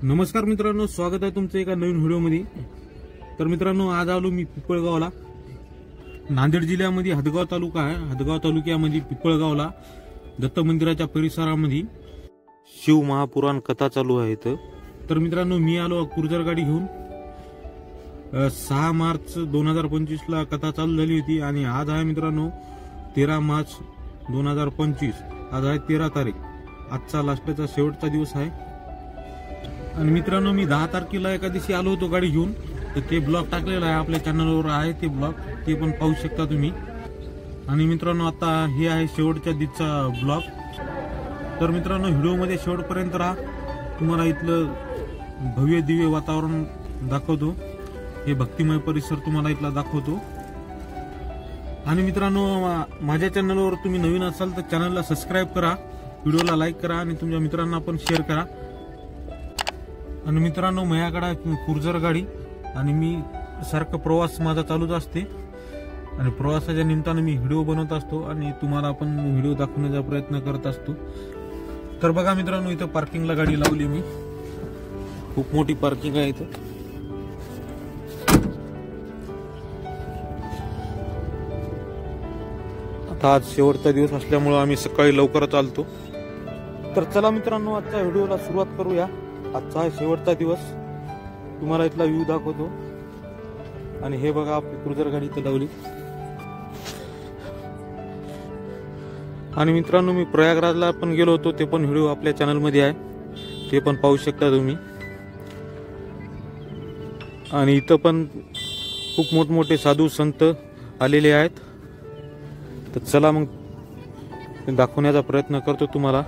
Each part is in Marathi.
नमस्कार मित्रांनो, स्वागत आहे तुमचं एका नवीन व्हिडिओमध्ये। तर मित्रांनो, आज आलो मी पिपळगावला। नांदेड जिल्ह्यामध्ये हदगाव तालुका आहे। हदगाव तालुक्यामध्ये पिपळगावला दत्त मंदिराच्या परिसरामध्ये शिव महापुराण कथा चालू आहे इथं। तर मित्रांनो, मी आलो क्रुझर गाडी घेऊन। 6 मार्च 2025 ला कथा चालू झाली होती आणि आज आहे मित्रांनो 13 मार्च 2025। आज आहे 13 तारीख। आजचा लास्टचा शेवटचा दिवस आहे। आणि मित्रांनो, मी 10 तारखेला एका दिवशी आलो होतो गाडी घेऊन। तर ते ब्लॉग टाकलेला आहे आपल्या चॅनलवर, आहे ते ब्लॉग, ते पण पाहू शकता तुम्ही। आणि मित्रांनो, आता हे आहे शेवटच्या दिवसाचा ब्लॉग। तर मित्रांनो, व्हिडिओमध्ये शेवटपर्यंत राहा, तुम्हाला इथलं भव्य दिव्य वातावरण दाखवतो। हे भक्तिमय परिसर तुम्हाला इथला दाखवतो। आणि मित्रांनो, माझ्या चॅनलवर तुम्ही नवीन असाल तर चॅनलला सबस्क्राईब करा, व्हिडिओला लाईक करा आणि तुमच्या मित्रांना पण शेअर करा। आणि मित्रांनो, माझ्याकडे क्रुझर गाडी आणि मी सारखं प्रवास माझा चालूच असते आणि प्रवासाच्या निमित्ताने मी व्हिडिओ बनवत असतो आणि तुम्हाला पण व्हिडिओ दाखवण्याचा प्रयत्न करत असतो। तर बघा मित्रांनो, इथं पार्किंगला गाडी लावली मी। खूप मोठी पार्किंग आहे इथं। आता आज शेवटचा दिवस असल्यामुळे आम्ही सकाळी लवकरच आलतो। तर चला मित्रांनो, आजच्या व्हिडिओला सुरुवात करूया। आजचा आहे शेवटचा दिवस, तुम्हाला इथला व्ह्यू दाखवतो। आणि हे बघा, आपली क्रुझर गाडी इथं लावली। आणि मित्रांनो, मी प्रयागराजला पण गेलो होतो, ते पण व्हिडिओ आपल्या चॅनल मध्ये आहे, ते पण पाहू शकता तुम्ही। आणि इथं पण खूप मोठमोठे साधू संत आलेले आहेत। तर चला मग दाखवण्याचा प्रयत्न करतो तुम्हाला।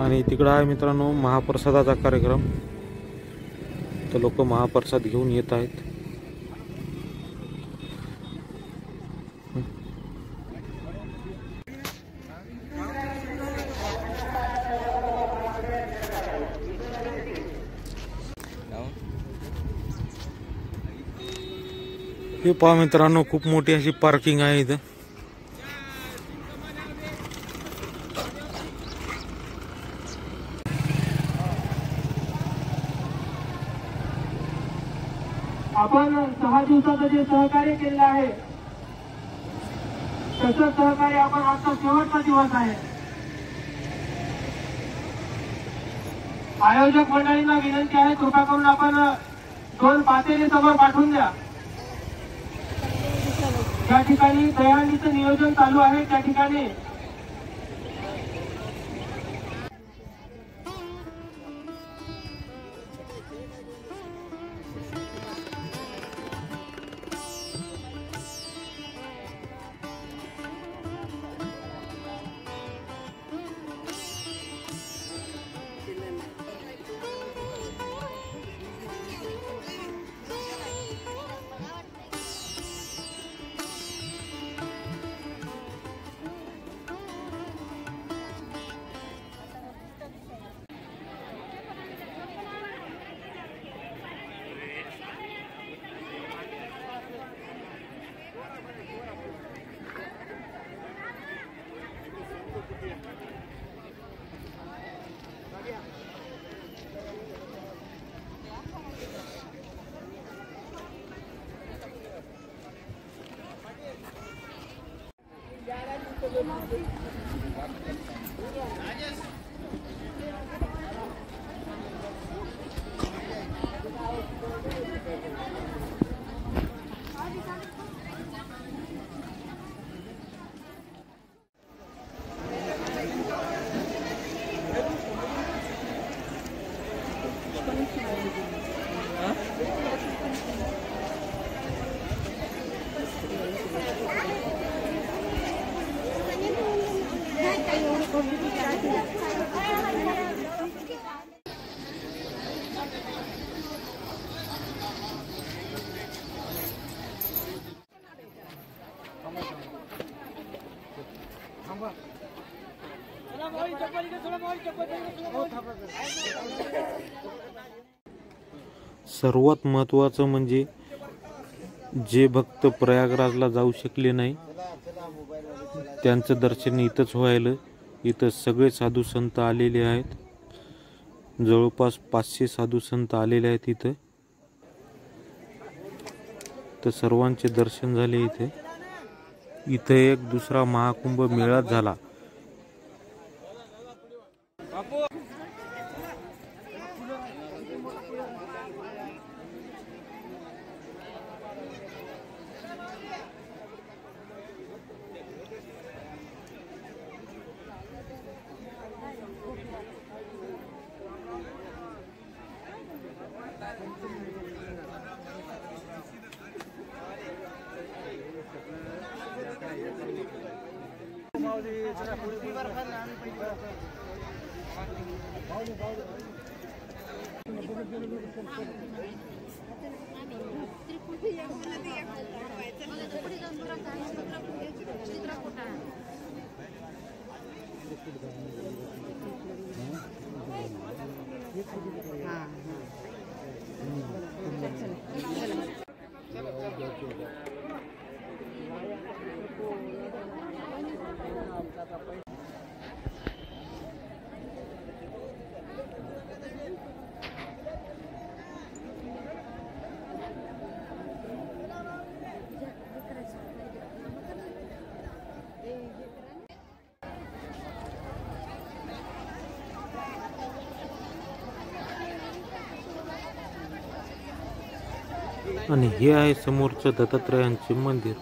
आणि तिकडे आहे मित्रांनो महाप्रसादाचा कार्यक्रम, तर लोक महाप्रसाद घेऊन येत आहेत। हे पहा मित्रांनो, खूप मोठी अशी पार्किंग आहे इथं। आपण 6 दिवसाचं जे सहकार्य केलेलं आहे, तसं सहकार्य आपण आजचा शेवटचा दिवस आहे। आयोजक मंडळींना विनंती आहे, कृपा करून आपण 2 पातेले समोर पाठवून द्या। ज्या ठिकाणी दहीहंडीचं नियोजन चालू आहे त्या ठिकाणी सर्वात महत्त्वाचं म्हणजे जे भक्त प्रयागराजला जाऊ शकले नाही त्यांचं दर्शन इथंच व्हायला। इथं सगळे साधू संत आलेले आहेत। जवळपास 500 साधू संत आलेले आहेत इथे. तर सर्वांचे दर्शन झाले इथे. इथे एक दुसरा महाकुंभ मेळा झाला. आणि हे आहे समोरचं दत्तात्रयांचे मंदिर.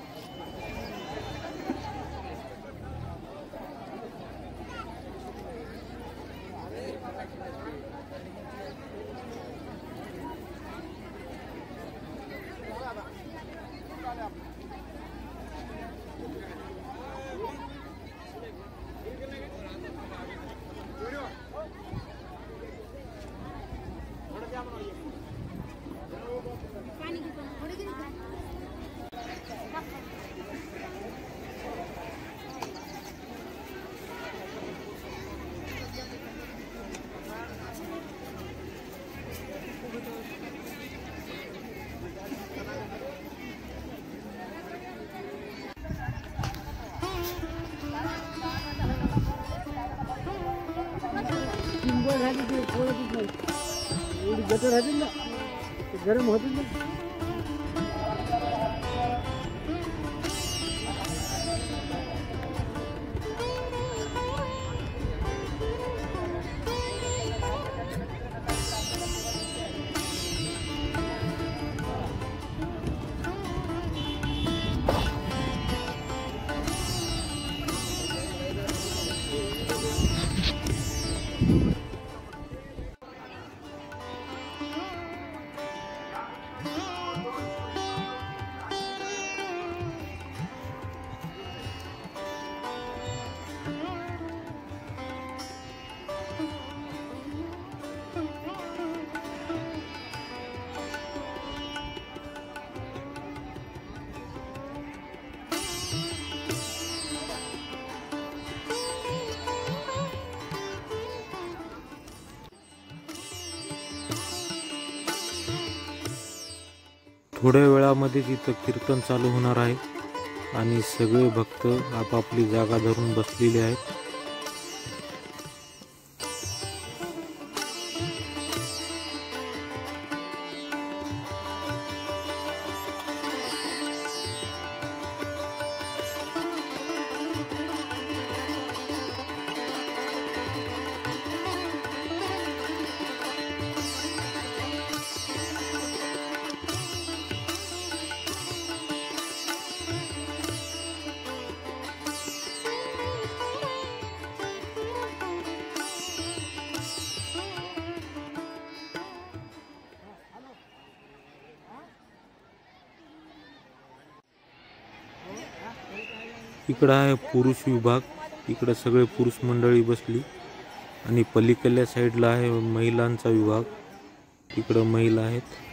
गरम होती ना. थोड्या वेळामध्ये इथं कीर्तन चालू होणार आहे आणि सगळे भक्त आपापली जागा धरून बसलेले आहेत. इकडं आहे पुरुष विभाग. इकडे सगळे पुरुष मंडळी बसली आणि पलीकडल्या साईडला आहे महिलांचा विभाग. इकडं महिला आहेत.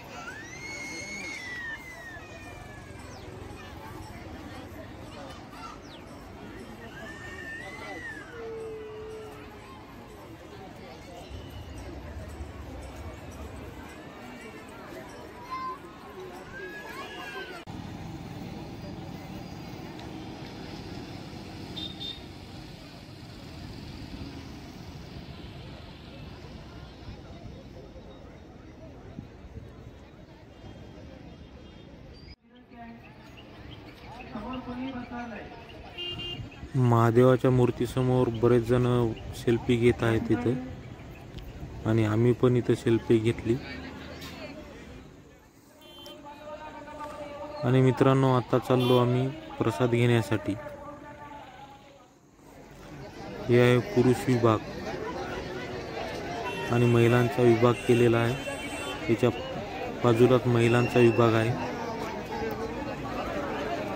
कोणी बसणार नाही. महादेवाच्या मूर्तीसमोर बरेच जण सेल्फी घेत आहेत तिथे आणि आम्ही पण इथे सेल्फी घेतली. आणि मित्रांनो आता चाललो आम्ही प्रसाद घेण्यासाठी. हे आहे पुरुष विभाग आणि महिलांचा विभाग केलेला आहे. त्याच्या बाजूलाच महिलांचा विभाग आहे.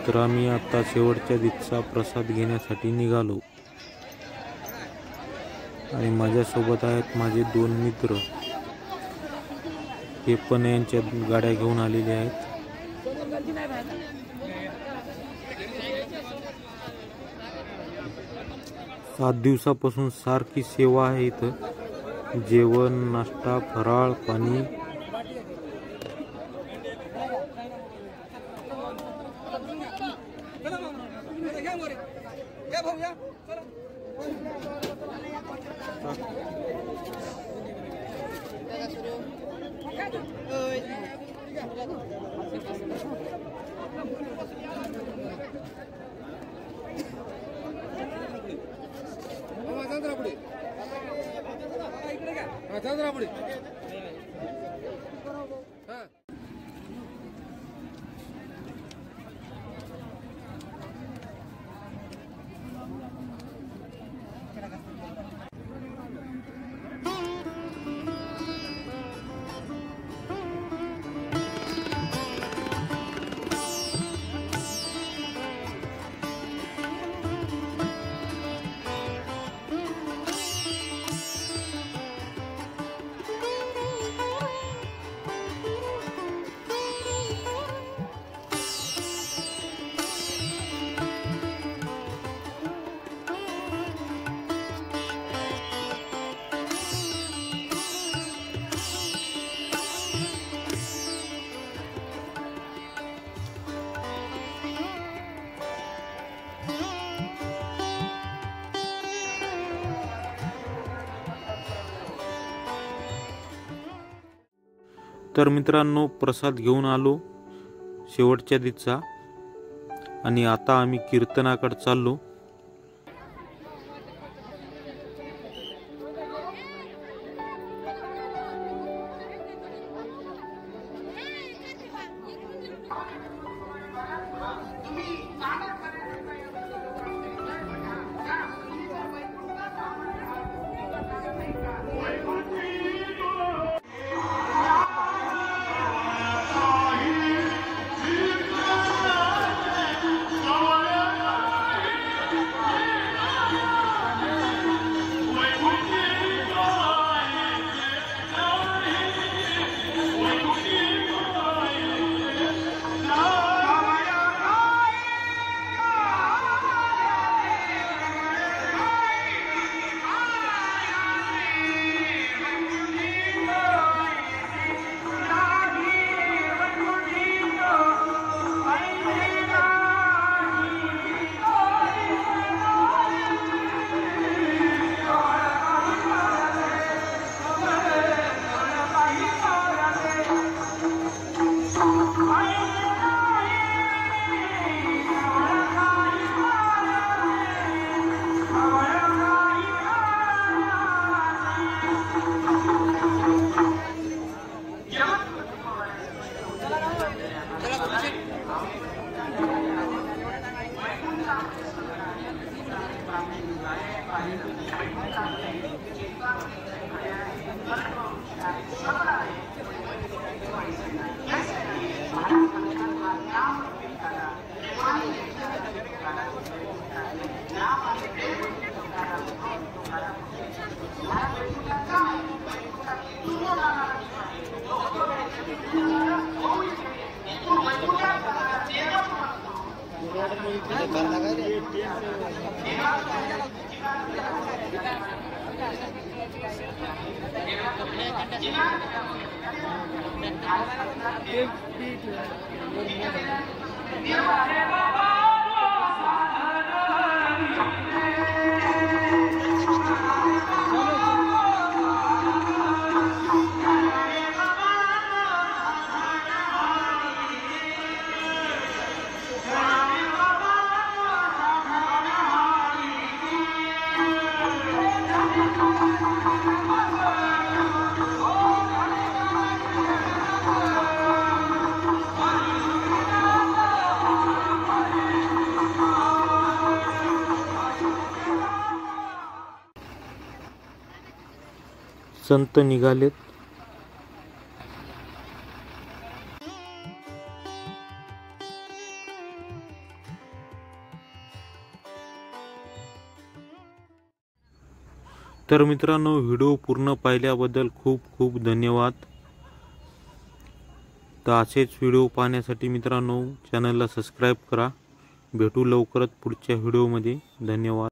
तर आम्ही आता शेवटच्या दिवसाचा प्रसाद घेण्यासाठी निघालो आणि माझ्यासोबत आहेत माझे 2 मित्र. हे पण यांच्या गाड्या घेऊन आलेले आहेत. सात दिवसापासून सारखी सेवा आहे इथं. जेवण, नाश्ता, फराळ, पाणी. तर मित्रांनो प्रसाद घेऊन आलो शेवटच्या दिवसा आणि आता आम्ही कीर्तनाकडे चाललो. संत निघालेत. तर मित्रांनो, व्हिडिओ पूर्ण पाहिल्याबद्दल खूप खूप धन्यवाद. तर असेच व्हिडिओ पाहण्यासाठी मित्रांनो चॅनलला सबस्क्राईब करा. भेटू लवकरच पुढच्या व्हिडिओमध्ये. धन्यवाद.